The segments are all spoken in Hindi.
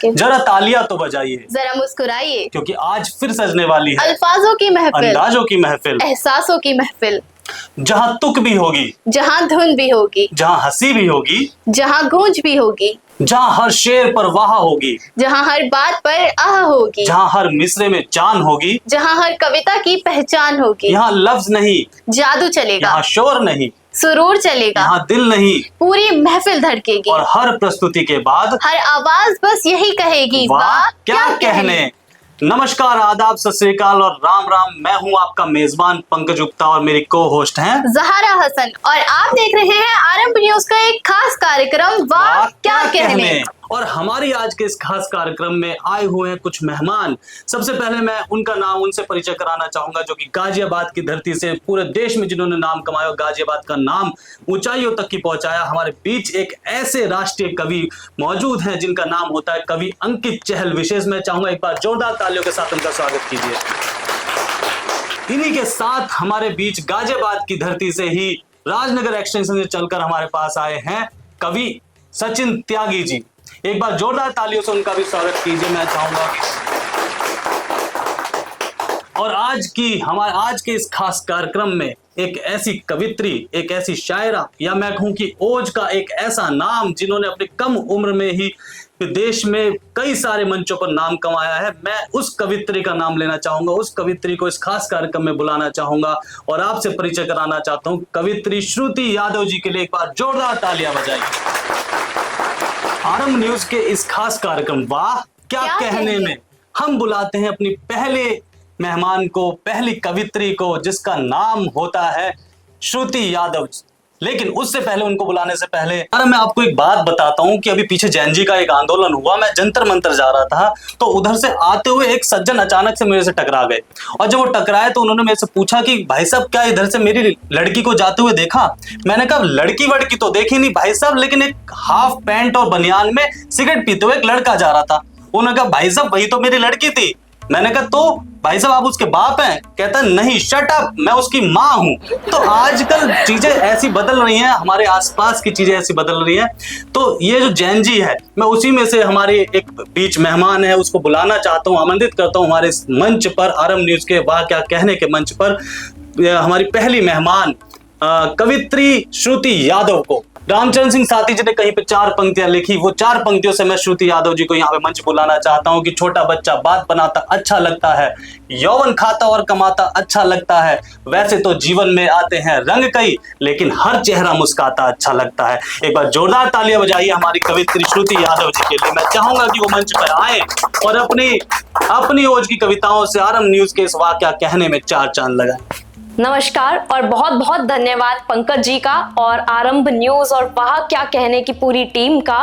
के। जरा तालियां तो बजाइए, जरा मुस्कुराइए, क्योंकि आज फिर सजने वाली है अल्फाजों की महफिल, अंदाजों की महफिल, एहसासों की महफिल। जहां तुक भी होगी, जहां धुन भी होगी, जहां हंसी भी होगी, जहां गूंज भी होगी, जहां हर शेर पर वाह होगी, जहां हर बात पर आह होगी, जहां हर मिसरे में जान होगी, जहां हर कविता की पहचान होगी। यहाँ लफ्ज नहीं, जादू चलेगा, यहाँ शोर नहीं, सुरूर चलेगा, यहाँ दिल नहीं, पूरी महफिल धड़केगी, और हर प्रस्तुति के बाद हर आवाज बस यही कहेगी, वाह क्या कहने। नमस्कार, आदाब, सत श्री अकाल और राम राम। मैं हूं आपका मेजबान पंकज गुप्ता और मेरी को होस्ट हैं ज़हारा हसन, और आप देख रहे हैं आरंभ न्यूज का एक खास कार्यक्रम वाह क्या कहने। और हमारी आज के इस खास कार्यक्रम में आए हुए हैं कुछ मेहमान। सबसे पहले मैं उनका नाम, उनसे परिचय कराना चाहूंगा, जो कि गाजियाबाद की धरती से पूरे देश में जिन्होंने नाम कमाया, गाजियाबाद का नाम ऊंचाइयों तक की पहुंचाया। हमारे बीच एक ऐसे राष्ट्रीय कवि मौजूद हैं जिनका नाम होता है कवि अंकित चहल। विशेष मैं चाहूंगा एक बार जोरदार तालियों के साथ उनका स्वागत कीजिए। इन्हीं के साथ हमारे बीच गाजियाबाद की धरती से ही राजनगर एक्सटेंशन से चलकर हमारे पास आए हैं कवि सचिन त्यागी जी। एक बार जोरदार तालियों से उनका भी स्वागत कीजिए मैं चाहूंगा। और आज के इस खास कार्यक्रम में एक ऐसी कवित्री, एक ऐसी शायरा, या मैं कहूं कि ओज का एक ऐसा नाम जिन्होंने अपनी कम उम्र में ही देश में कई सारे मंचों पर नाम कमाया है। मैं उस कवित्री का नाम लेना चाहूंगा, उस कवित्री को इस खास कार्यक्रम में बुलाना चाहूंगा और आपसे परिचय कराना चाहता हूं कवित्री श्रुति यादव जी के लिए एक बार जोरदार तालियां बजाइए। आरंभ न्यूज के इस खास कार्यक्रम वाह क्या कहने में हम बुलाते हैं अपनी पहले मेहमान को, पहली कवित्री को, जिसका नाम होता है श्रुति यादव। लेकिन उससे पहले, उनको बुलाने से पहले मैं आपको एक बात बताता हूं कि अभी पीछे जैन जी का एक आंदोलन हुआ। मैं जंतर मंतर जा रहा था तो उधर से आते हुए एक सज्जन अचानक से मेरे से टकरा गए, और जब वो टकराए तो उन्होंने मेरे से पूछा कि भाई साहब क्या इधर से मेरी लड़की को जाते हुए देखा? मैंने कहा लड़की वड़की तो देखी नहीं भाई साहब, लेकिन एक हाफ पैंट और बनियान में सिगरेट पीते हुए एक लड़का जा रहा था। उन्होंने कहा भाई साहब वही तो मेरी लड़की थी। मैंने कहा तो भाई साहब आप उसके बाप हैं? कहता नहीं, शट अप, मैं उसकी माँ हूं। तो आजकल चीजें ऐसी बदल रही हैं, हमारे आसपास की चीजें ऐसी बदल रही हैं। तो ये जो जैन जी है, मैं उसी में से हमारे एक बीच मेहमान है उसको बुलाना चाहता हूँ, आमंत्रित करता हूँ हमारे इस मंच पर, आरंभ न्यूज के वाह क्या कहने के मंच पर हमारी पहली मेहमान कवित्री श्रुति यादव को। रामचंद्र सिंह साथी जी ने कहीं पे 4 पंक्तियां लिखी, वो 4 पंक्तियों से मैं श्रुति यादव जी को यहाँ पे मंच बुलाना चाहता हूँ कि छोटा बच्चा बात बनाता अच्छा लगता है, यौवन खाता और कमाता अच्छा लगता है, वैसे तो जीवन में आते हैं रंग कई, लेकिन हर चेहरा मुस्काता अच्छा लगता है। एक बार जोरदार तालियां बजाइए हमारी कवित्री श्रुति यादव जी के लिए। मैं चाहूंगा कि वो मंच पर आए और अपनी ओज की कविताओं से आरंभ न्यूज के इस वाकया कहने में 4 चांद लगाए। नमस्कार और बहुत बहुत धन्यवाद पंकज जी का और आरंभ न्यूज और वाह क्या कहने की पूरी टीम का।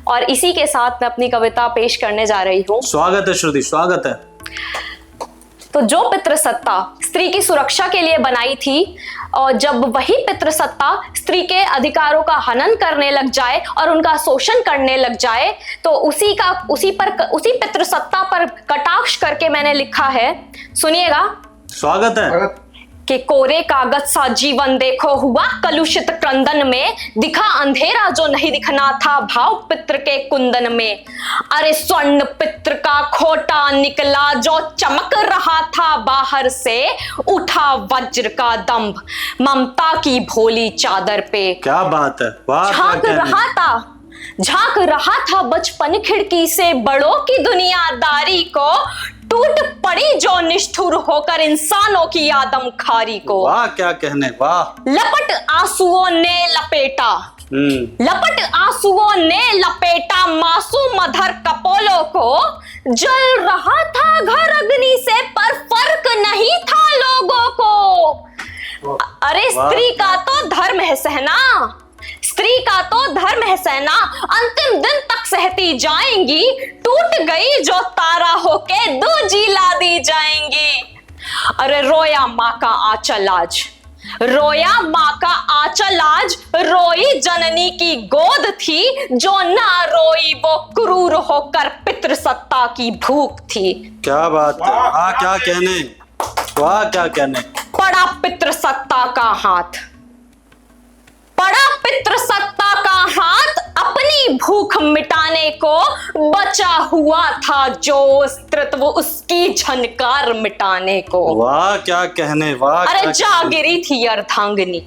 और इसी के साथ मैं अपनी कविता पेश करने जा रही हूँ। स्वागत है श्रुति, स्वागत है। तो जो पितृसत्ता स्त्री की सुरक्षा के लिए बनाई थी, और जब वही पितृसत्ता स्त्री के अधिकारों का हनन करने लग जाए और उनका शोषण करने लग जाए, तो उसी पितृसत्ता पर कटाक्ष करके मैंने लिखा है, सुनिएगा। स्वागत है। कि कोरे कागज सा जीवन देखो हुआ कलुषित क्रंदन में, दिखा अंधेरा जो नहीं दिखना था भाव पितृ के कुंदन में। अरे स्वर्ण पितृ का खोटा निकला जो चमक रहा था बाहर से, उठा वज्र का दंभ ममता की भोली चादर पे। क्या बात है, वाह। झांक रहा था बचपन खिड़की से बड़ों की दुनियादारी को, टूट पड़ी जो निष्ठुर होकर इंसानों की आदमखारी को। वाह क्या कहने, वाह। लपट आंसुओं ने लपेटा मासूम मधर कपोलों को, जल रहा था घर अग्नि से पर फर्क नहीं था लोगों को। अरे स्त्री का तो धर्म है सहना, स्त्री का तो धर्म है सहना, अंतिम दिन तक सहती जाएंगी, टूट गई जो तारा होके दूजी ला दी जाएंगी। अरे रोया माँ का आंचल आज, रोया माँ का आंचल आज, रोई जननी की गोद थी, जो ना रोई वो क्रूर होकर पितृसत्ता की भूख थी। क्या बात है, वाह क्या कहने, वाह क्या कहने। पड़ा पितृसत्ता का हाथ, पड़ा पितृसत्ता का हाथ, अपनी की भूख मिटाने को, बचा हुआ था जो अस्तित्व उसकी झनकार मिटाने को। वाह क्या कहने, वाह। अरे जा गिरी थी अर्धांगिनी,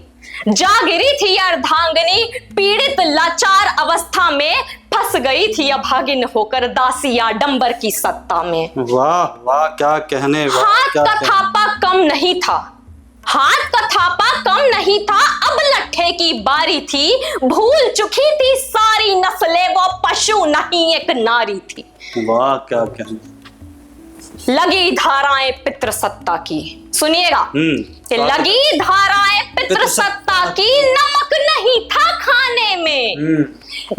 जा गिरी थी अर्धांगिनी, पीड़ित लाचार अवस्था में फंस गई थी अभागिन होकर दासी आडंबर की सत्ता में। वाह वाह क्या कहने, वाह हाथ क्या का कहने। थापा कम नहीं था, हाथ का थापा कम नहीं था, अब लट्ठे की बारी थी, भूल चुकी थी सारी नस्लें, वो पशु नहीं एक नारी थी। वाह क्या कहने। लगी धाराएं पितृसत्ता की, सुनिएगा, कि लगी धाराएं पितृसत्ता की, नमक नहीं था खाने में।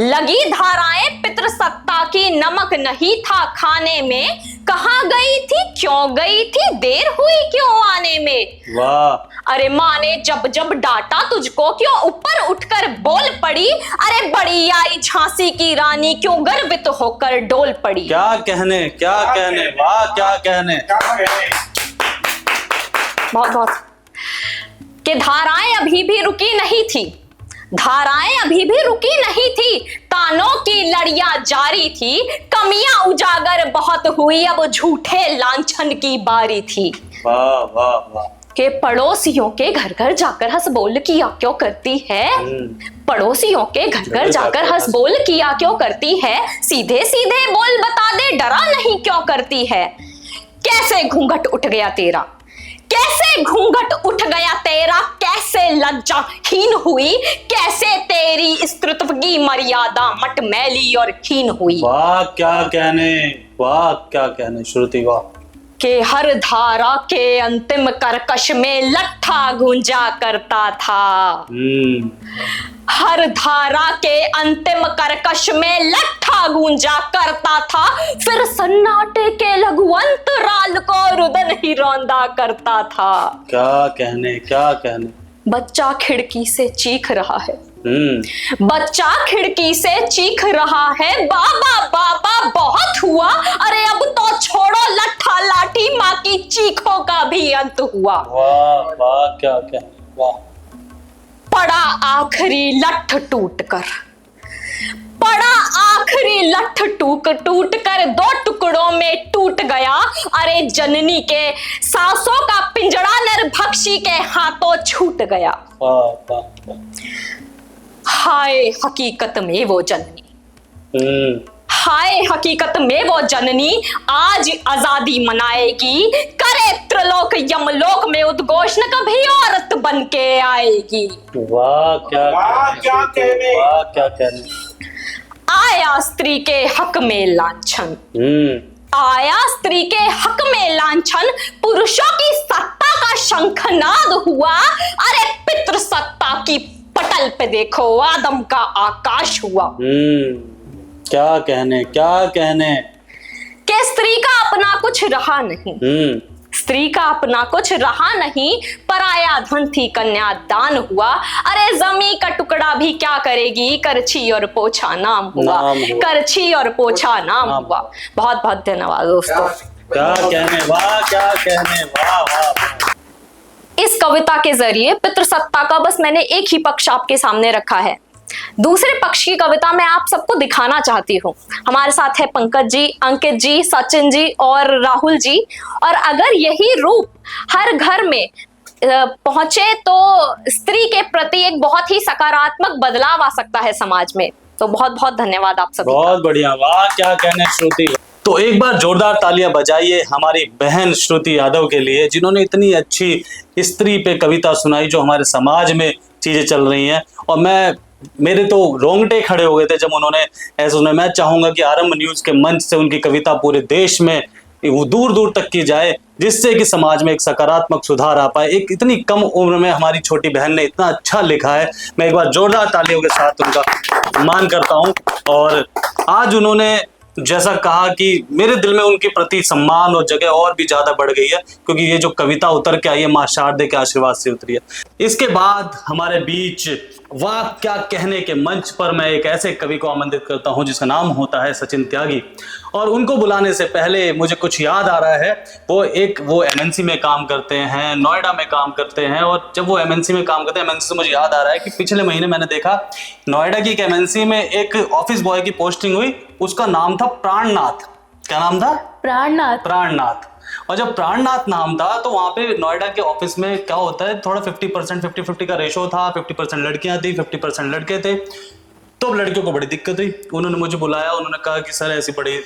लगी धाराएं पितृसत्ता की, नमक नहीं था खाने में, कहाँ गई थी, क्यों गई थी, देर हुई क्यों आने में। वाह। अरे माँ ने जब जब डांटा तुझको, क्यों ऊपर उठकर बोल पड़ी, अरे बड़ी आई झांसी की रानी, क्यों गर्वित होकर डोल पड़ी। क्या कहने, क्या कहने, वाह क्या कहने। बहुत बहुत कि धाराएं अभी भी रुकी नहीं थी, धाराएं अभी भी रुकी नहीं थी, तानों की लड़ियां जारी थी, कमियां उजागर बहुत हुई, अब झूठे लांछन की बारी थी। वाह वाह वाह। के पड़ोसियों के घर घर जाकर हंस बोल किया क्यों करती है, पड़ोसियों के घर घर जाकर हंस बोल किया क्यों करती है, सीधे सीधे बोल बता दे डरा नहीं क्यों करती है। कैसे घूंघट उठ गया तेरा, कैसे घूंघट उठ गया तेरा, कैसे लज्जाहीन हुई, कैसे तेरी स्त्रीत्व की मर्यादा मटमैली और क्षीण हुई। वाह क्या कहने, वाह क्या कहने श्रुति, वाह। के हर धारा के अंतिम कर्कश में लट्ठा गूंजा करता था, हर धारा के अंतिम कर्कश में लट्ठा गूंजा करता था, फिर सन्नाटे के लघु अंतराल को रुदन ही रौंदा करता था। क्या कहने, क्या कहने। बच्चा खिड़की से चीख रहा है, बच्चा खिड़की से चीख रहा है, बाबा बाबा बहुत हुआ, अरे अब तो छोड़ो लट्ठा लाठी, माँ की चीखों का भी अंत हुआ। वाह वाह क्या कहने, वाह। पड़ा आखिरी लट्ठ टूटकर, पड़ा आखिरी लट्ठ टूट कर दो टुकड़ों में टूट गया, अरे जननी के सांसों का पिंजड़ा नरभक्षी के हाथों छूट गया। वाह वाह वाह। हाय हकीकत में वो जननी, हाय हकीकत में वो जननी, आज आजादी मनाएगी, करे त्रिलोक यमलोक में उद्घोष, न कभी औरत बन के आएगी। वाह क्या कहने, वाह क्या कहने। आया स्त्री के हक में लांछन, आया स्त्री के हक में लांछन, पुरुषों की सत्ता का शंखनाद हुआ, अरे पितृसत्ता की पटल पे देखो आदम का आकाश हुआ। क्या कहने, क्या कहने। कि स्त्री का अपना कुछ रहा नहीं, स्त्री का अपना कुछ रहा नहीं, पराया धन थी कन्या दान हुआ, अरे जमी का टुकड़ा भी क्या करेगी, करछी और पोछा नाम हुआ, करछी और पोछा नाम हुआ। बहुत बहुत धन्यवाद दोस्तों। क्या कहने, वाह क्या कहने, वाह वाह। इस कविता के जरिए पितृसत्ता का बस मैंने एक ही पक्ष आपके सामने रखा है, दूसरे पक्ष की कविता मैं आप सबको दिखाना चाहती हूँ। हमारे साथ है पंकज जी, अंकित जी, सचिन जी और राहुल जी, और अगर यही रूप हर घर में पहुंचे तो स्त्री के प्रति एक बहुत ही सकारात्मक बदलाव आ सकता है समाज में। तो बहुत बहुत धन्यवाद आप सभी। बहुत बढ़िया, वाह क्या कहने श्रुति। तो एक बार जोरदार तालियां बजाइए हमारी बहन श्रुति यादव के लिए, जिन्होंने इतनी अच्छी स्त्री पे कविता सुनाई, जो हमारे समाज में चीजें चल रही हैं। और मेरे तो रोंगटे खड़े हो गए थे जब उन्होंने ऐसा सुना। मैं चाहूंगा कि आरंभ न्यूज के मंच से उनकी कविता पूरे देश में दूर दूर तक की जाए, जिससे कि समाज में एक सकारात्मक सुधार आ पाए। एक इतनी कम उम्र में हमारी छोटी बहन ने इतना अच्छा लिखा है, मैं एक बार जोरदार तालियों के साथ उनका सम्मान करता हूं। और आज उन्होंने जैसा कहा कि मेरे दिल में उनके प्रति सम्मान और जगह और भी ज्यादा बढ़ गई है, क्योंकि ये जो कविता उतर के आई है मां शारदे के आशीर्वाद से उतरी है। इसके बाद हमारे बीच वाह क्या कहने के मंच पर मैं एक ऐसे कवि को आमंत्रित करता हूं जिसका नाम होता है सचिन त्यागी। और उनको बुलाने से पहले मुझे कुछ याद आ रहा है। वो एमएनसी में काम करते हैं, नोएडा में काम करते हैं। और जब वो एमएनसी में काम करते हैं, एमएनसी से मुझे याद आ रहा है कि पिछले महीने मैंने देखा नोएडा की एक एमएनसी में एक ऑफिस बॉय की पोस्टिंग हुई। उसका नाम था प्राणनाथ। क्या नाम था? प्राणनाथ। और जब प्राणनाथ नाम था तो वहां पे नोएडा के ऑफिस में क्या होता है, थोड़ा 50% 50-50 का रेशो था। 50% लड़कियां थी, 50% लड़के थे। तो लड़कियों को बड़ी दिक्कत हुई। उन्होंने मुझे बुलाया, उन्होंने कहा कि सर ऐसी बड़ी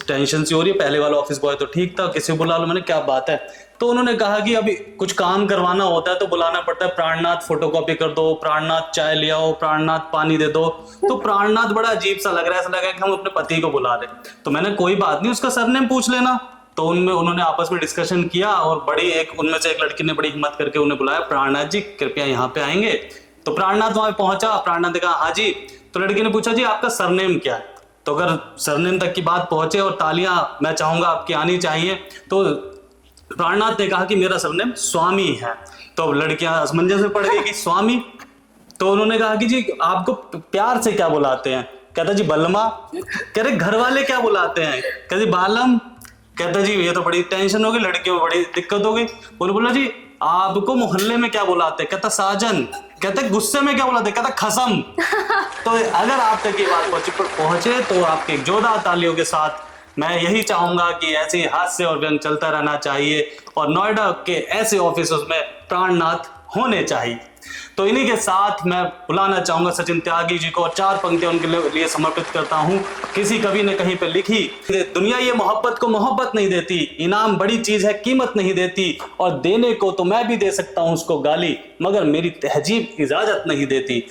टेंशन सी हो रही है, पहले वाला ऑफिस बॉय तो ठीक था, किसी को बुला लो। मैंने क्या बात है? तो उन्होंने कहा कि अभी कुछ काम करवाना होता है तो बुलाना पड़ता है, प्राणनाथ फोटोकॉपी कर दो, प्राणनाथ चाय ले आओ, प्राणनाथ पानी दे दो। तो प्राणनाथ बड़ा अजीब सा लग रहा है, ऐसा लगा कि हम अपने पति को बुला रहे। तो मैंने कोई बात नहीं, उसका सरनेम पूछ लेना। तो उन्होंने आपस में डिस्कशन किया और उनमें से एक लड़की ने बड़ी हिम्मत करके उन्हें बुलाया, प्राणनाथ जी कृपया यहाँ पे आएंगे। तो प्राणनाथ वहां पहुंचा। प्राणनाथ ने कहा हाँ जी। तो लड़की ने पूछा जी आपका सरनेम क्या है? तो अगर सरनेम तक की बात पहुंचे और तालियां मैं चाहूंगा आपकी आनी चाहिए, तो प्राणनाथ ने कहा कि मेरा सरनेम स्वामी है। तो लड़कियां असमंजस में पड़ गई कि स्वामी। तो उन्होंने कहा कि जी आपको प्यार से क्या बुलाते हैं? कहता जी बलमा। कह रहे घर वाले क्या बुलाते हैं? कहते जी बालम। कहता जी ये तो बड़ी टेंशन हो गई, लड़कियों में बड़ी दिक्कत हो गई। उन्होंने बोला जी आपको मोहल्ले में क्या बुलाते हैं? कहता साजन। कहता गुस्से में क्या बुलाते? कहता खसम। तो अगर आप तक ये बात पहुंचे तो आपके जोरदार तालियों के साथ मैं यही चाहूंगा कि ऐसे हास्य और व्यंग चलता रहना चाहिए और नोएडा के ऐसे ऑफिस में प्राणनाथ होने चाहिए। तो इन्हीं के साथ मैं बुलाना चाहूंगा सचिन त्यागी जी को और 4 पंक्तियां उनके लिए समर्पित करता हूं। किसी कवि ने कहीं पे लिखी, दुनिया ये मोहब्बत को मोहब्बत नहीं देती, इनाम बड़ी चीज है कीमत नहीं देती, और देने को तो मैं भी दे सकता हूं उसको गाली, मगर मेरी तहजीब इजाजत नहीं देती।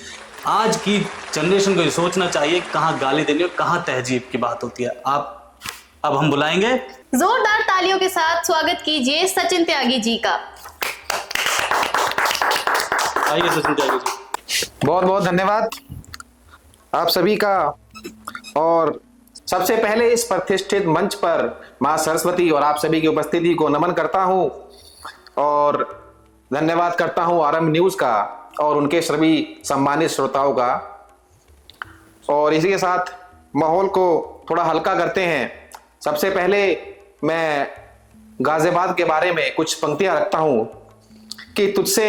आज की जनरेशन को ये सोचना चाहिए कहाँ गाली देनी और कहाँ तहजीब की बात होती है। अब हम बुलाएंगे, जोरदार तालियों के साथ स्वागत कीजिए सचिन त्यागी जी का। आइए सचिन त्यागी जी। बहुत बहुत धन्यवाद आप सभी का। और सबसे पहले इस प्रतिष्ठित मंच पर मां सरस्वती और आप सभी की उपस्थिति को नमन करता हूं और धन्यवाद करता हूं आरंभ न्यूज का और उनके सभी सम्मानित श्रोताओं का। और इसी के साथ माहौल को थोड़ा हल्का करते हैं। सबसे पहले मैं गाजियाबाद के बारे में कुछ पंक्तियां रखता हूं कि तुझसे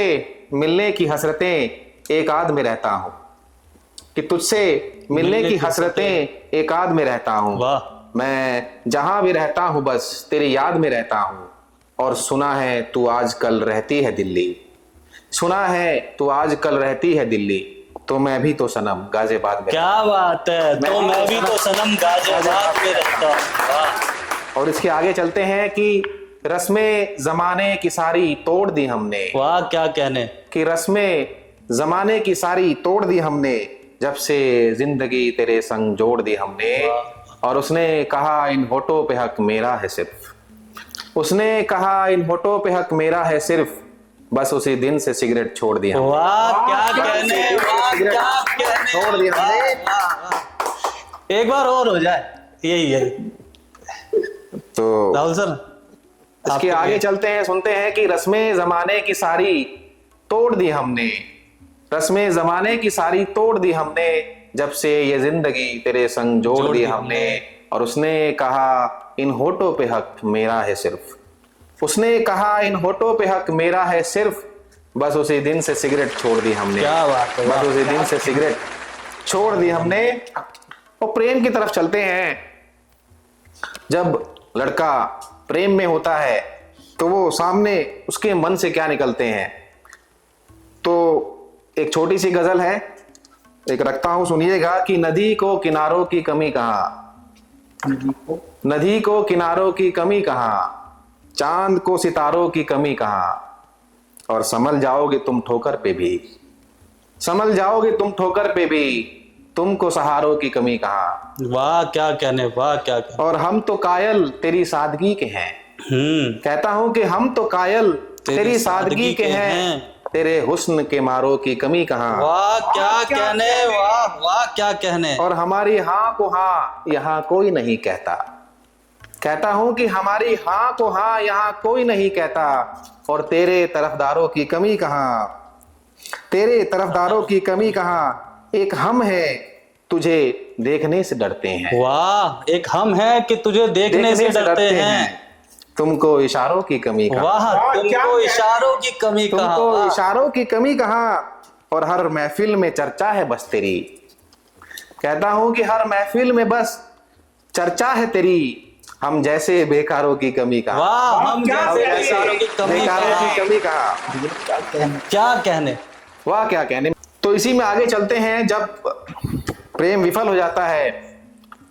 मिलने की हसरतें एक आध में रहता हूं, कि तुझसे मिलने की हसरतें एक आध में रहता हूं। मैं जहां भी रहता हूं बस तेरी याद में रहता हूं। और सुना है तू आजकल रहती है दिल्ली, सुना है तू आजकल रहती है दिल्ली, तो मैं भी तो सनम गाजियाबाद में। क्या बात है, तो मैं भी तो सनम गाजियाबाद में रहता हूं। और इसके आगे चलते हैं कि रस्में जमाने की सारी तोड़ दी हमने। वाह क्या कहने, कि रस्में जमाने की सारी तोड़ दी हमने, जब से जिंदगी तेरे संग जोड़ दी हमने। और उसने कहा इन होठों पे हक मेरा है सिर्फ, उसने कहा इन होठों पे हक मेरा है सिर्फ, बस उसी दिन से सिगरेट छोड़ दी हमने। वाह क्या कहने, वाह क्या कहने, छोड़ दी हमने। एक बार और हो जाए, यही तो राहुल सर इसके आगे चलते हैं, सुनते हैं कि रस्में जमाने की सारी तोड़ दी हमने, रस्में जमाने की सारी तोड़ दी हमने, जब से ये जिंदगी तेरे संग जोड़ दी हमने। और उसने कहा इन होठों पे हक मेरा है सिर्फ, उसने कहा इन होठों पे हक मेरा है सिर्फ, बस उसी दिन से सिगरेट छोड़ दी हमने। क्या बात है, बस उसी दिन से सिगरेट छोड़ दी हमने। और प्रेम की तरफ चलते हैं। जब लड़का प्रेम में होता है तो वो सामने उसके मन से क्या निकलते हैं। तो एक छोटी सी गजल है, एक रखता हूं, सुनिएगा कि नदी को किनारों की कमी कहाँ, नदी को किनारों की कमी कहाँ, चांद को सितारों की कमी कहाँ, और संभल जाओगे तुम ठोकर पे भी, संभल जाओगे तुम ठोकर पे भी, तुमको सहारों की कमी कहाँ। वाह क्या कहने, वाह क्या कहने। और हम तो कायल तेरी सादगी के हैं, कहता हूं कि हम तो कायल तेरी सादगी के हैं, तेरे हुस्न के मारों की कमी कहाँ। वाह क्या कहने, वाह वाह क्या कहने। और हमारी हाँ को हाँ यहाँ कोई नहीं कहता। कहता हूं कि हमारी हाँ को हाँ यहाँ कोई नहीं कहता। और तेरे तरफदारों की कमी कहाँ, तेरे तरफदारों की कमी कहाँ। एक हम है तुझे देखने से डरते हैं। वाह, एक हम है कि तुझे देखने से डरते हैं। तुमको इशारों की कमी कहाँ। वाह, तुमको इशारों की कमी कहाँ। तुमको इशारों की कमी कहाँ। और हर महफिल में चर्चा है बस तेरी। कहता हूं कि हर महफिल में बस चर्चा है तेरी। हम जैसे बेकारों की कमी कहाँ। वाह, हम जैसे बेकारों की कमी बेकारों की कहाँ। कमी कहाँ। क्या कहने। वाह क्या कहने। तो इसी में आगे चलते हैं। जब प्रेम विफल हो जाता है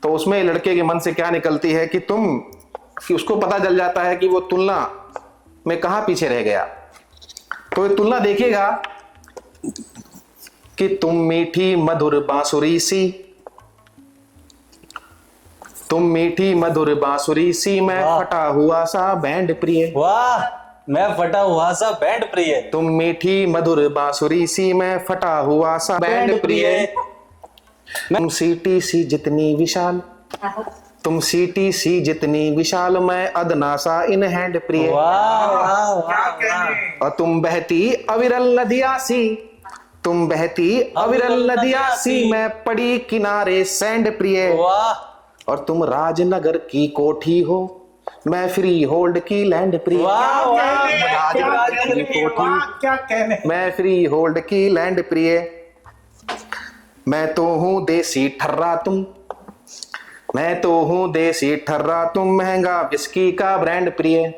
तो उसमें लड़के के मन से क्या निकलती है कि उसको पता चल जाता है कि वो तुलना में कहां पीछे रह गया। तो ये तुलना देखिएगा कि तुम मीठी मधुर बांसुरी सी, तुम मीठी मधुर बांसुरी सी, मैं फटा हुआ सा बैंड प्रिय। वाह, मैं फटा हुआ सा बैंड प्रिय। तुम मीठी मधुर बांसुरी सी, मैं फटा हुआ सा बैंड प्रिय। तुम सीटी सी जितनी विशाल, तुम सीटी सी जितनी विशाल, मैं अदना सा इन हैंड प्रिय। वाह वाह वाह। और तुम बहती अविरल नदिया सी, तुम बहती अविरल नदिया सी, मैं पड़ी किनारे सैंड प्रिय। वाह। और तुम राजनगर की कोठी हो, मैं फ्री होल्ड की लैंड प्रिय। वाह वाह। राजनगर की कोठी, मैं फ्री होल्ड की लैंड प्रिय। मैं तो हूं देसी ठर्रा तुम, मैं तो हूं देसी ठर्रा तुम, महंगा विस्की का ब्रांड प्रिय।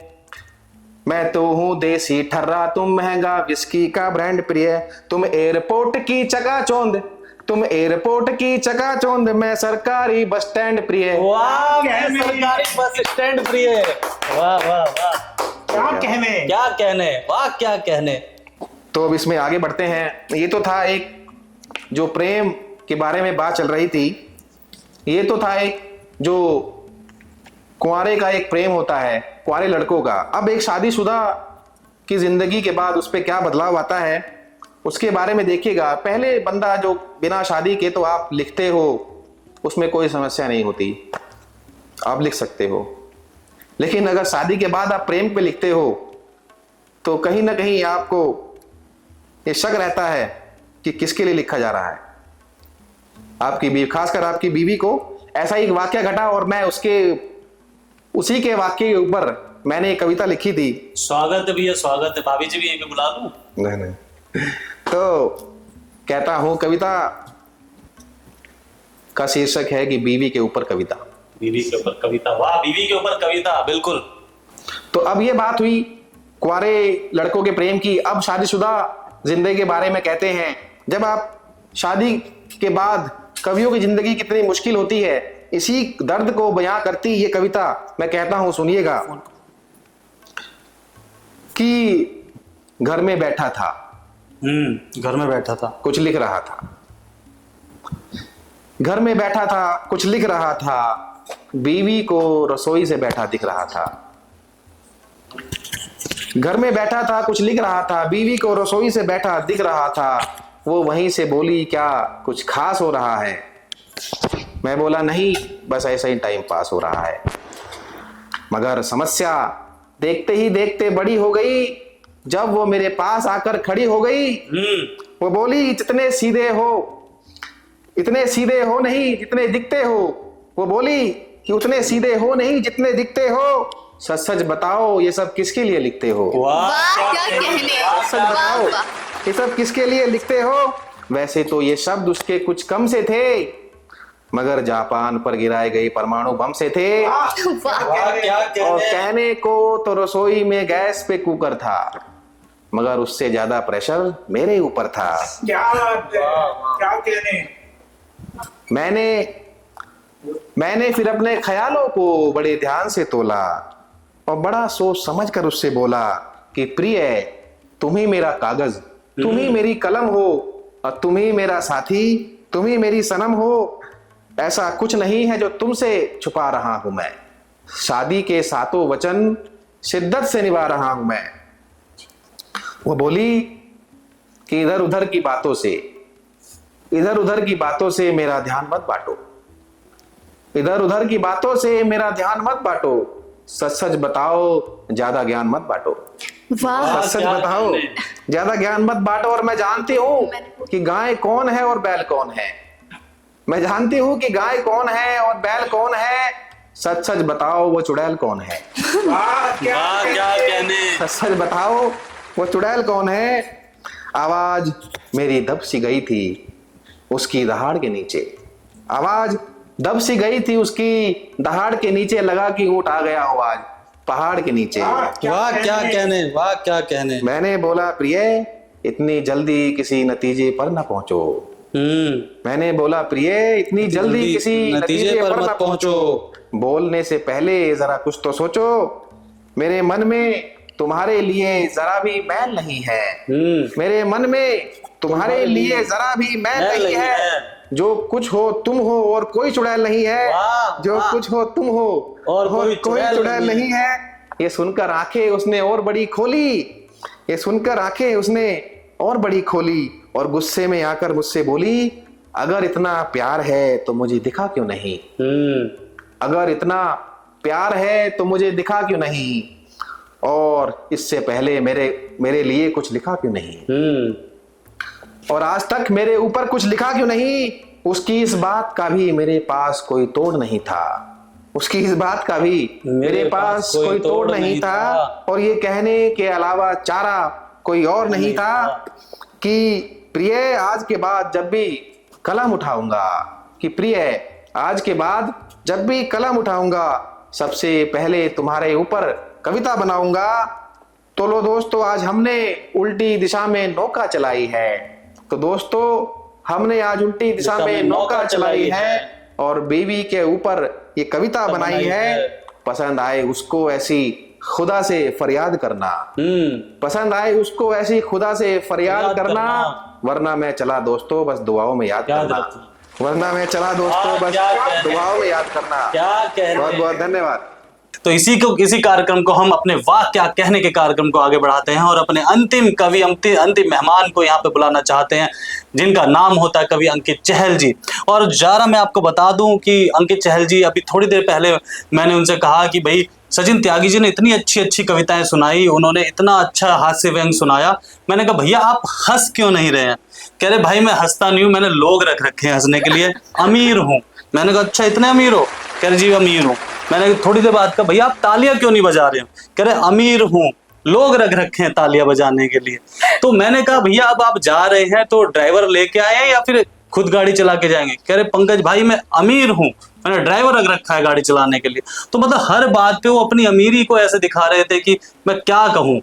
मैं तो हूं देसी ठर्रा तुम, महंगा विस्की का ब्रांड प्रिय। तुम एयरपोर्ट की चकाचौंध, तुम एयरपोर्ट की चकाचौंध, मैं सरकारी बस स्टैंड प्रिय। वाह, मैं सरकारी बस स्टैंड प्रिय। वाह वाह वाह, क्या कहने, क्या कहने, वाह क्या कहने। तो अब इसमें आगे बढ़ते हैं। ये तो था एक जो प्रेम के बारे में बात चल रही थी। ये तो था एक जो कुंवारे का एक प्रेम होता है, कुंवारे लड़कों का। अब एक शादीशुदा की जिंदगी के बाद उस पर क्या बदलाव आता है उसके बारे में देखिएगा। पहले बंदा जो बिना शादी के तो आप लिखते हो, उसमें कोई समस्या नहीं होती, आप लिख सकते हो। लेकिन अगर शादी के बाद आप प्रेम पे लिखते हो तो कहीं ना कहीं आपको ये शक रहता है कि किसके लिए लिखा जा रहा है। आपकी बीवी, खासकर आपकी बीवी को ऐसा एक वाक्य घटा और मैं उसी के वाक्य के ऊपर मैंने एक कविता लिखी थी। स्वागत भी है, स्वागत है। भाभी जी भी यहीं पे बुला लूं? नहीं। तो कहता हूं, कविता का शीर्षक है कि बीवी के ऊपर कविता। बीवी के ऊपर कविता। वाह, बीवी के ऊपर कविता, बिल्कुल। तो अब ये बात हुई कुंवारे लड़कों के प्रेम की। अब शादीशुदा जिंदगी के बारे में कहते हैं। जब आप शादी के बाद कवियों की जिंदगी कितनी मुश्किल होती है, इसी दर्द को बयां करती ये कविता। मैं कहता हूं, सुनिएगा कि घर में बैठा था, घर में बैठा था, कुछ लिख रहा था। घर में बैठा था, कुछ लिख रहा था, बीवी को रसोई से बैठा दिख रहा था। घर में बैठा था, कुछ लिख रहा था, बीवी को रसोई से बैठा दिख रहा था। वो वहीं से बोली, क्या कुछ खास हो रहा है? मैं बोला, नहीं, बस ऐसा ही टाइम पास हो रहा है। मगर समस्या देखते ही देखते बड़ी हो गई। जब वो मेरे पास आकर खड़ी हो गई, वो बोली, इतने सीधे हो, इतने सीधे हो नहीं जितने दिखते हो। वो बोली कि उतने सीधे हो नहीं जितने दिखते हो। सच सच बताओ, ये सब किसके लिए लिखते हो? वाह क्या कहने। सच बताओ, ये सब किसके लिए लिखते हो? वैसे तो ये शब्द उसके कुछ कम से थे, मगर जापान पर गिराए गए परमाणु बम से थे। वाह क्या और कहने। कहने को तो रसोई में गैस पे कुकर था, मगर उससे ज्यादा प्रेशर मेरे ऊपर था। क्या कहने। मैंने फिर अपने ख्यालों को बड़े ध्यान से तोला और बड़ा सोच समझ कर उससे बोला कि प्रिय, तुम ही मेरा कागज, तुम ही मेरी कलम हो, और तुम ही मेरा साथी, तुम ही मेरी सनम हो। ऐसा कुछ नहीं है जो तुमसे छुपा रहा हूं मैं। शादी के सातों वचन शिद्दत से निभा रहा हूं मैं। वो बोली, कि इधर उधर की बातों से मेरा ध्यान मत बांटो। इधर उधर की बातों से मेरा ध्यान मत बांटो। सच सच बताओ, ज्यादा ज्ञान मत बांटो। वाह सच सच क्या बताओ, कहने। ज्यादा ज्ञान मत बांटो। और मैं जानती हूँ कि गाय कौन है और बैल कौन है। मैं जानती हूँ कि गाय कौन है और बैल कौन है। सच सच बताओ, वो चुड़ैल कौन है। वाह क्या वाह क्या कहने। सच सच बताओ, वो चुड़ैल कौन है। आवाज मेरी दब सी गई थी उसकी दहाड़ के नीचे। आवाज दब सी गई थी उसकी दहाड़ के नीचे। लगा कि ऊंट आ गया हो आज पहाड़ के नीचे। वाह क्या कहने, वाह क्या कहने। मैंने बोला प्रिय, इतनी जल्दी किसी नतीजे पर न पहुंचो। मैंने बोला प्रिय, इतनी जल्दी किसी नतीजे पर मत पहुंचो। बोलने से पहले जरा कुछ तो सोचो। मेरे मन में तुम्हारे लिए जरा भी मैल नहीं है। मेरे मन में तुम्हारे लिए जरा भी मैल नहीं है। जो कुछ हो तुम हो और कोई चुड़ैल नहीं है। वाह, जो वाह। कुछ हो तुम हो और कोई चुड़ैल नहीं है। ये सुनकर आंखें उसने और बड़ी खोली। ये सुनकर आंखें उसने और बड़ी खोली और गुस्से में आकर मुझसे बोली, अगर इतना प्यार है तो मुझे दिखा क्यों नहीं। अगर इतना प्यार है तो मुझे दिखा क्यों नहीं। और इससे पहले मेरे लिए कुछ लिखा क्यों नहीं। और आज तक मेरे ऊपर कुछ लिखा क्यों नहीं। उसकी इस बात का भी मेरे पास कोई तोड़ नहीं था। उसकी इस बात का भी मेरे पास कोई तोड़ नहीं था। और ये कहने के अलावा चारा कोई और नहीं था कि प्रिय, आज के बाद जब भी कलम उठाऊंगा, कि प्रिय आज के बाद जब भी कलम उठाऊंगा सबसे पहले तुम्हारे ऊपर कविता बनाऊंगा। तो लो दोस्तों, आज हमने उल्टी दिशा में नौका चलाई है। तो दोस्तों, हमने आज उल्टी दिशा में नौका चलाई है और बीवी के ऊपर ये कविता बनाई है। पसंद आए उसको ऐसी खुदा से फरियाद करना। पसंद आए उसको ऐसी खुदा से फरियाद करना। वरना मैं चला दोस्तों, बस दुआओं में याद करना। वरना मैं चला दोस्तों, बस दुआओं में याद करना। बहुत बहुत धन्यवाद। तो इसी कार्यक्रम को हम अपने वाह क्या कहने के कार्यक्रम को आगे बढ़ाते हैं और अपने अंतिम कवि, अंतिम मेहमान को यहाँ पे बुलाना चाहते हैं, जिनका नाम होता है कवि अंकित चहल जी। और जरा मैं आपको बता दूं कि अंकित चहल जी, अभी थोड़ी देर पहले मैंने उनसे कहा कि भाई सचिन त्यागी जी ने इतनी अच्छी अच्छी कविताएं सुनाई, उन्होंने इतना अच्छा हास्य व्यंग सुनाया। मैंने कहा भैया आप हंस क्यों नहीं रहे हैं। कह रहे भाई मैं हंसता नहीं हूँ, मैंने लोग रख रखे हैं हंसने के लिए, अमीर हूँ। मैंने कहा अच्छा इतने अमीर हो। कह रहे जी अमीर हूँ। मैंने थोड़ी देर बाद कहा भैया आप तालियां क्यों नहीं बजा रहे हो। कह रहे अमीर हूँ, लोग रख रखे हैं तालियां बजाने के लिए। तो मैंने कहा भैया अब आप जा रहे हैं तो ड्राइवर लेके आए हैं या फिर खुद गाड़ी चला के जाएंगे। कह रहे पंकज भाई मैं अमीर हूँ, मैंने ड्राइवर रख रखा है गाड़ी चलाने के लिए। तो मतलब हर बात पे वो अपनी अमीरी को ऐसे दिखा रहे थे कि मैं क्या कहूँ।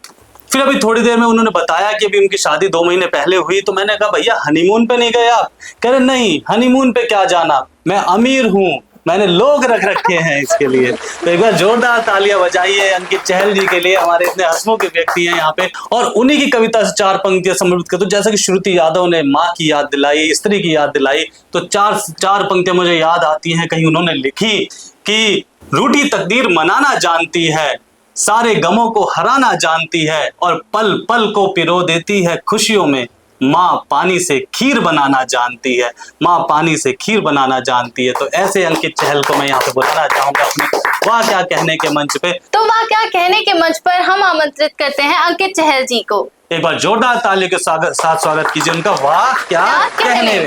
फिर अभी थोड़ी देर में उन्होंने बताया कि अभी उनकी शादी 2 महीने पहले हुई। तो मैंने कहा भैया हनीमून पे नहीं गए आप। कह रहे नहीं हनीमून पे क्या जाना, मैं अमीर हूँ, मैंने लोग रख रखे हैं इसके लिए। तो एक बार जोरदार तालियां बजाइए अंकित चहल जी के लिए, हमारे इतने हंसमुख व्यक्ति हैं यहाँ पे। और उन्हीं की कविता से 4 पंक्तियां समर्पित कर दूं। जैसा कि श्रुति यादव ने माँ की याद दिलाई, स्त्री की याद दिलाई, तो 4 पंक्तियां मुझे याद आती हैं। कहीं उन्होंने लिखी कि रूठी तकदीर मनाना जानती है, सारे गमों को हराना जानती है और पल पल को पिरो देती है खुशियों में। माँ पानी से खीर बनाना जानती है, माँ पानी से खीर बनाना जानती है। तो ऐसे अंकित चहल को मैं यहाँ पे बुलाना चाहूंगा अपने वाह क्या कहने के मंच पे। तो वाह क्या कहने के मंच पर हम आमंत्रित करते हैं अंकित चहल जी को। एक बार जोरदार तालियों के साथ स्वागत कीजिए उनका वाह क्या कहने।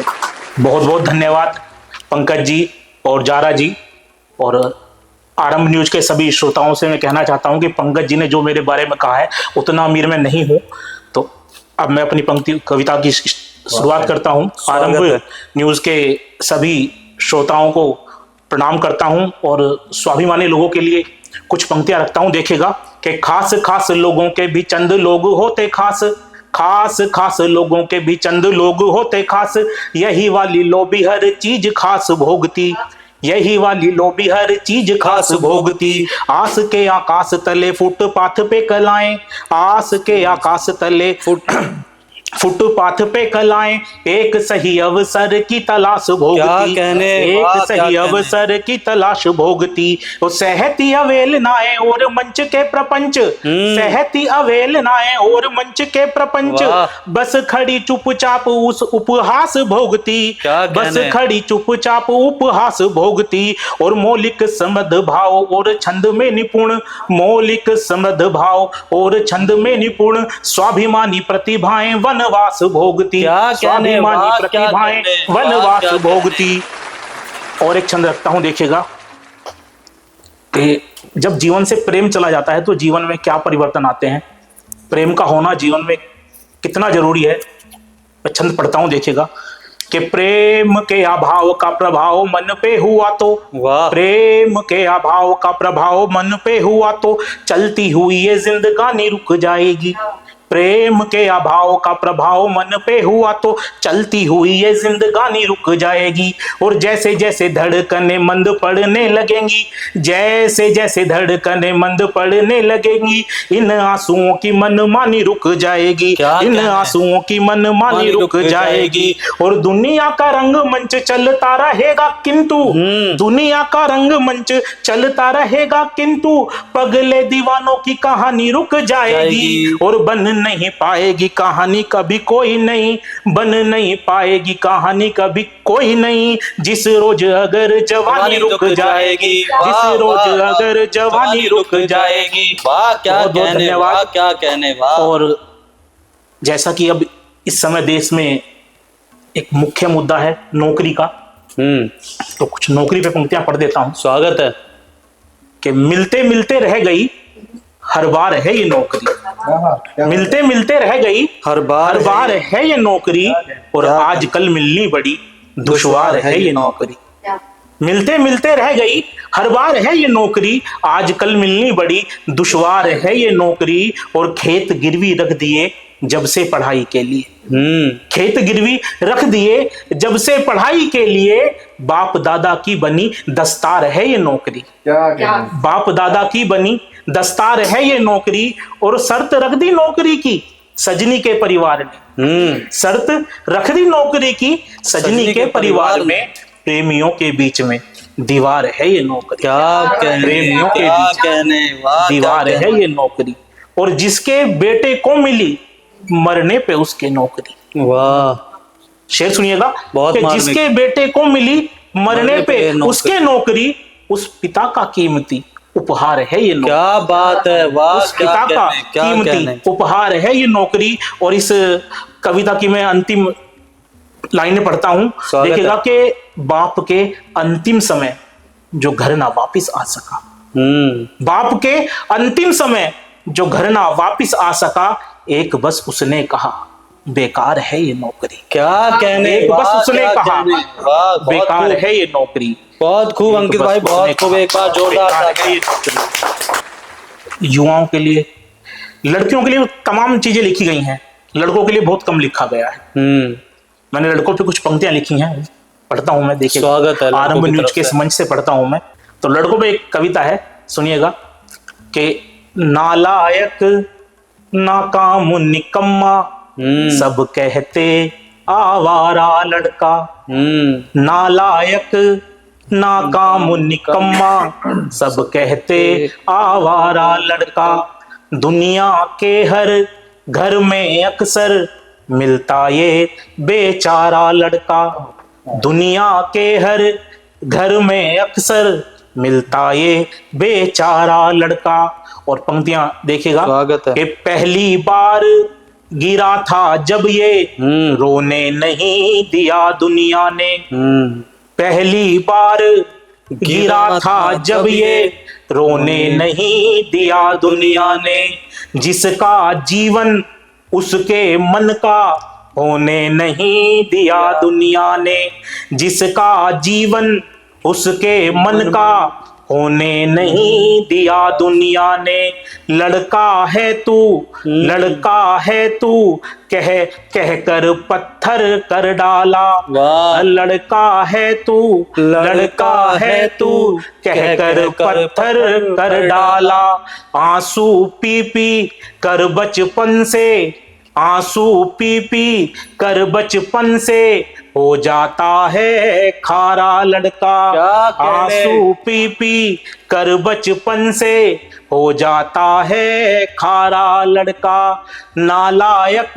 बहुत बहुत धन्यवाद पंकज जी और जारा जी। और आरंभ न्यूज के सभी श्रोताओं से मैं कहना चाहता हूं कि पंकज जी ने जो मेरे बारे में कहा है उतना अमीर मैं नहीं हूं। तो अब मैं अपनी पंक्ति कविता की शुरुआत करता हूं। आरंभ न्यूज के सभी श्रोताओं को प्रणाम करता हूं और स्वाभिमानी लोगों के लिए कुछ पंक्तियां रखता हूं। देखिएगा कि खास खास लोगों के भी चंद लोग होते खास, खास खास लोगों के भी चंद लोग होते खास, यही वाली लोभी हर चीज खास भोगती, यही वाली लोभी हर चीज खास भोगती। आस के आकाश तले फुटपाथ पे कलाएं, आस के आकाश तले फुटपाथ पे कलाएं एक सही अवसर की तलाश भोगती, क्या कहने, एक वाह, क्या सही कहने। अवसर की तलाश भोगती, वो सहती अवेलनाएं और मंच के प्रपंच, सहती अवेलनाएं और मंच के प्रपंच, वाह। बस खड़ी चुपचाप उस उपहास भोगती, क्या बस कहने। खड़ी चुपचाप उपहास भोगती, और मौलिक समृद्ध भाव और छंद में निपुण, मौलिक समृद्ध भाव और छंद में निपुण, स्वाभिमानी प्रतिभाएं वनवास भोगती, क्या कहने, स्वाभिमानी वाह, क्या प्रतिभाएं कहने, वाह, वनवास क्या भोगती। और एक छंद रखता हूं, देखिएगा कि जब जीवन से प्रेम चला जाता है तो जीवन में क्या परिवर्तन आते हैं, प्रेम का होना जीवन में कितना जरूरी है। मैं छंद पढ़ता हूं, देखिएगा कि प्रेम के अभाव का प्रभाव मन पे हुआ तो, वाह। प्रेम के अभाव का प्रभाव मन पे हुआ तो चलती हुई ये जिंदगानी रुक जाएगी, प्रेम के अभाव का प्रभाव मन पे हुआ तो चलती हुई ये जिंदगानी रुक जाएगी, और जैसे जैसे धड़कने मंद पड़ने लगेंगी, जैसे जैसे धड़कने मंद पड़ने लगेंगी, इन आंसुओं की मनमानी रुक जाएगी, क्या इन कहना है। आंसुओं की मनमानी रुक जाएगी, और दुनिया का रंग मंच चलता रहेगा किंतु, दुनिया का रंग मंच चलता रहेगा किंतु पगले दीवानों की कहानी रुक जाएगी, और बन नहीं पाएगी कहानी कभी कोई नहीं, बन नहीं पाएगी कहानी कभी कोई नहीं, जिस रोज अगर जवानी रुक जाएगी, जिस रोज अगर जवानी रुक जाएगी। वाह क्या बहुत बहुत कहने, धन्यवाद। वाह क्या कहने, वाह। और जैसा कि अब इस समय देश में एक मुख्य मुद्दा है नौकरी का, तो कुछ नौकरी पे पंक्तियां पढ़ देता हूं स्वागत है। कि मिलते मिलते रह गई हर बार है ये नौकरी, मिलते मिलते रह गई हर बार है ये नौकरी, और क्या आजकल मिलनी बड़ी दुश्वार है ये नौकरी, मिलते मिलते रह गई हर बार है ये नौकरी, आजकल मिलनी बड़ी दुश्वार है ये नौकरी, और खेत गिरवी रख दिए जब से पढ़ाई के लिए, खेत गिरवी रख दिए जब से पढ़ाई के लिए, बाप दादा की बनी दस्तार है ये नौकरी, बाप दादा की बनी दस्तार है ये नौकरी, और शर्त रख दी नौकरी की सजनी के परिवार ने, शर्त रख दी नौकरी की सजनी के परिवार में, प्रेमियों के बीच में दीवार है ये नौकरी, क्या कहने, प्रेमियों के क्या बीच कहने, वाह दीवार क्या है ये नौकरी, और जिसके बेटे को मिली मरने पे उसके नौकरी, कहने। वाह शेर सुनिएगा बहुत कि मार्मिक। जिसके बेटे को मिली मरने पे नौकरी। उसके नौकरी, उस पिता का कीमती उपहार है ये नौकरी, क्या बात है, वाह उस क्या पिता का कहने, क्या कीमती कहने। उपहार है ये नौकरी। और इस कविता की मैं अंतिम लाइनें पढ़ता हूं, स्वागत देखिएगा है। कि बाप के अंतिम समय जो घर ना वापिस आ सका, बाप के अंतिम समय जो घर ना वापिस आ सका, एक बस उसने कहा बेकार है ये नौकरी, क्या कहने, एक बस वाह, उसने क्या कहा कहने, वाह, बहुत बेकार खूब। है ये नौकरी, बहुत खूब एक अंकित बस भाई, उसने बहुत खूब। कहा, एक बार जोरदार बेकार है ताली। ये नौकरी। युवाओं के लिए, लड़कियों के लिए तमाम चीजें लिखी गई हैं, लड़कों के लिए बहुत कम लिखा गया है। मैंने लड़कों पे कुछ पंक्तियां लिखी हैं, पढ़ता हूं मैं, देखिए स्वागत है लड़कों आरंभ की न्यूज तरफ के से। इस मंच से पढ़ता हूं मैं। तो लड़कों पे एक कविता है, सुनिएगा कि नालायक नाकाम निकम्मा सब कहते आवारा लड़का, नालायक नाकाम निकम्मा सब कहते आवारा लड़का, दुनिया के हर घर में अक्सर मिलता ये बेचारा लड़का, दुनिया के हर घर में अक्सर मिलता ये बेचारा लड़का। और पंक्तियां देखिएगा स्वागत है। कि पहली बार गिरा था जब ये रोने नहीं दिया दुनिया ने, पहली बार गिरा था जब ये रोने नहीं दिया दुनिया ने, जिसका जीवन उसके मन का होने नहीं दिया दुनिया ने, जिसका जीवन उसके मन का होने नहीं दिया दुनिया ने, लड़का है तू, लड़का है तू कह कह कर पत्थर कर डाला, वाह। लड़का है तू, लड़का है तू कह कर पत्थर कर डाला, आंसू पी पी कर बचपन से आंसू पी पी कर बचपन से हो जाता है खारा लड़का। क्या कहने? आंसू पी पी कर बचपन से हो जाता है खारा लड़का। नालायक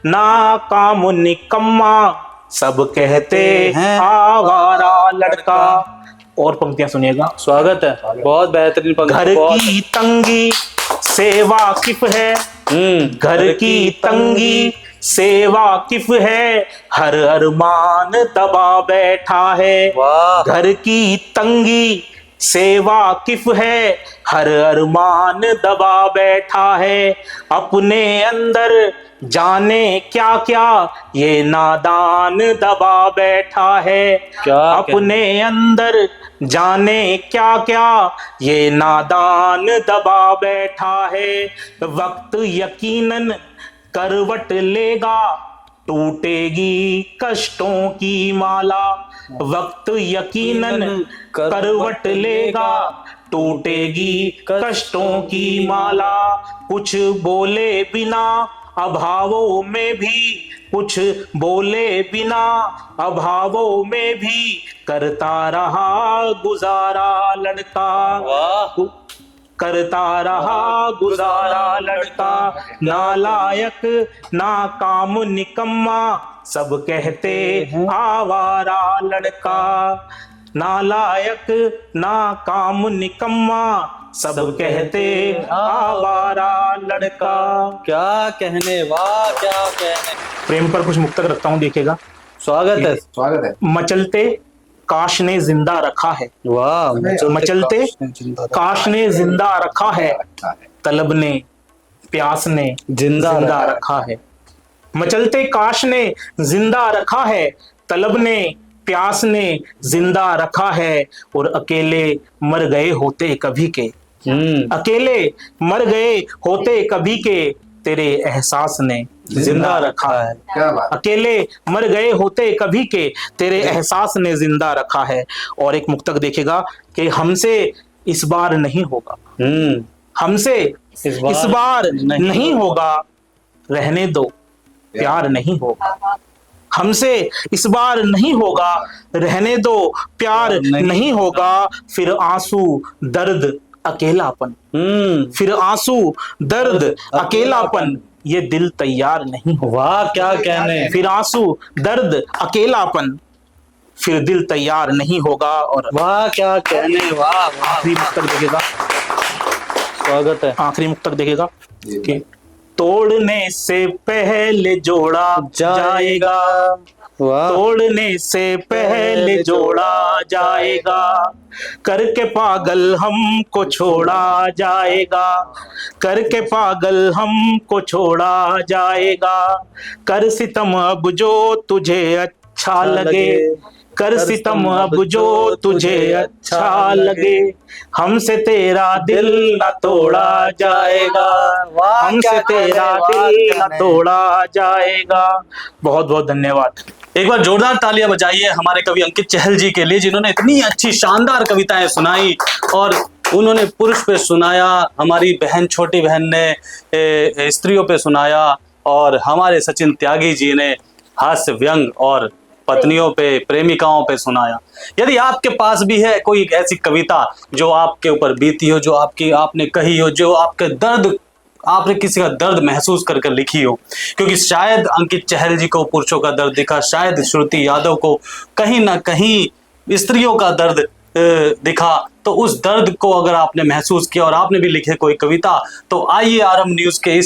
नाकाम निकम्मा सब कहते हैं आवारा लड़का। और पंक्तियां सुनिएगा। स्वागत है, बहुत बेहतरीन पंक्ति। घर की तंगी से वाकिफ है, घर की तंगी से वाकिफ है, हर अरमान दबा बैठा है। वाह। घर की तंगी से वाकिफ है, हर अरमान दबा बैठा है। अपने अंदर जाने क्या क्या ये नादान दबा बैठा है। क्या अपने अंदर जाने क्या क्या ये नादान दबा बैठा है। वक्त यकीनन करवट लेगा, टूटेगी कष्टों की माला। वक्त यकीनन करवट लेगा, टूटेगी कष्टों की माला। कुछ बोले बिना अभावों में भी, कुछ बोले बिना अभावों में भी करता रहा गुजारा लड़का। वाह। करता रहा गुजारा लड़का। नालायक नाकाम निकम्मा सब कहते आवारा लड़का। नालायक नाकाम निकम्मा सब कहते आवारा लड़का। क्या कहने, वाह क्या कहने। प्रेम पर कुछ मुक्तक रखता हूं, देखिएगा। स्वागत है। स्वागत है। मचलते काश ने जिंदा रखा है, वाह। मचलते काश ने जिंदा रखा है, तलब ने प्यास ने जिंदा रखा है। मचलते काश ने जिंदा रखा है, तलब ने प्यास ने जिंदा रखा है। और अकेले मर गए होते कभी के, अकेले मर गए होते कभी के, तेरे एहसास ने जिंदा रखा है। क्या बात। अकेले मर गए होते कभी के, तेरे एहसास ने जिंदा रखा है। और एक मुक्तक देखिएगा कि हमसे इस बार नहीं होगा, हमसे इस बार नहीं होगा, रहने दो प्यार नहीं होगा। हमसे इस बार नहीं होगा, रहने दो प्यार नहीं होगा। फिर आंसू दर्द अकेलापन, फिर आंसू दर्द अकेलापन, ये दिल तैयार नहीं होगा। वाह क्या कहने। फिर आंसू दर्द अकेलापन, फिर दिल तैयार नहीं होगा। और वाह क्या कहने, वाह वाह। आखिरी मुक्तक देखेगा, स्वागत है। आखिरी मुक्तक देखेगा कि तोड़ने से पहले जोड़ा जाएगा, वाह। तोड़ने से पहले जोड़ा जाएगा, करके पागल हमको छोड़ा जाएगा, करके पागल हमको छोड़ा जाएगा। कर सितम अब जो तुझे अच्छा लगे, कर सितम अब जो तुझे अच्छा लगे, हमसे तेरा दिल न तोड़ा जाएगा, हमसे तेरा दिल न तोड़ा जाएगा। बहुत बहुत धन्यवाद। एक बार जोरदार तालियां बजाइए हमारे कवि अंकित चहल जी के लिए, जिन्होंने इतनी अच्छी शानदार कविताएं सुनाई और उन्होंने पुरुष पे सुनाया, हमारी बहन छोटी बहन ने स्त्रियों पे सुनाया और हमारे सचिन त्यागी जी ने हास्य व्यंग और पत्नियों पे, प्रेमिकाओं पे सुनाया। यदि आपके पास भी है कोई ऐसी कविता जो आपके ऊपर बीती हो, जो आपने कही हो, जो आपके दर्द, आपने किसी का दर्द महसूस करके लिखी हो, क्योंकि शायद अंकित चहल जी को पुरुषों का दर्द दिखा, शायद श्रुति यादव को कहीं ना कहीं स्त्रियों का दर्द दिखा, तो उस दर्द को अगर आपने महसूस किया और आपने भी लिखे कोई कविता, तो आइए आरएम न्यूज के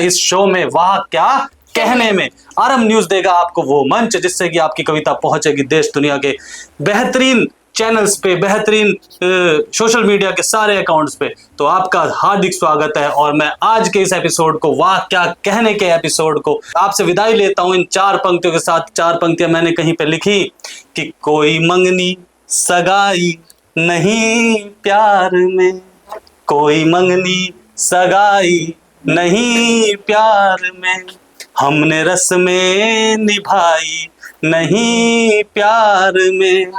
इस शो में वाह क्या कहने में। आरएम न्यूज देगा आपको वो मंच जिससे कि आपकी कविता पहुंचेगी देश दुनिया के बेहतरीन चैनल्स पे, बेहतरीन सोशल मीडिया के सारे अकाउंट्स पे। तो आपका हार्दिक स्वागत है और मैं आज के इस एपिसोड को, वाह क्या कहने के एपिसोड को, आपसे विदाई लेता हूं इन 4 पंक्तियों के साथ। 4 पंक्तियां मैंने कहीं पे लिखी कि कोई मंगनी सगाई नहीं प्यार में, कोई मंगनी सगाई नहीं प्यार में, हमने रस्में निभाई नहीं प्यार में,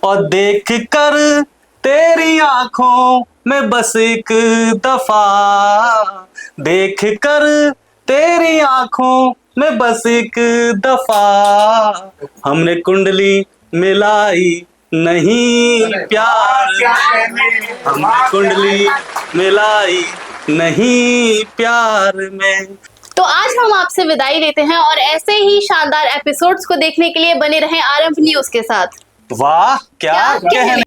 और देख कर तेरी आंखों में बस एक दफा, देख कर तेरी आंखों में बस एक दफा हमने कुंडली मिलाई नहीं प्यार में, हमने कुंडली मिलाई नहीं प्यार में। तो आज हम आपसे विदाई लेते हैं और ऐसे ही शानदार एपिसोड्स को देखने के लिए बने रहें आरंभ न्यूज के साथ। वाह क्या कहने।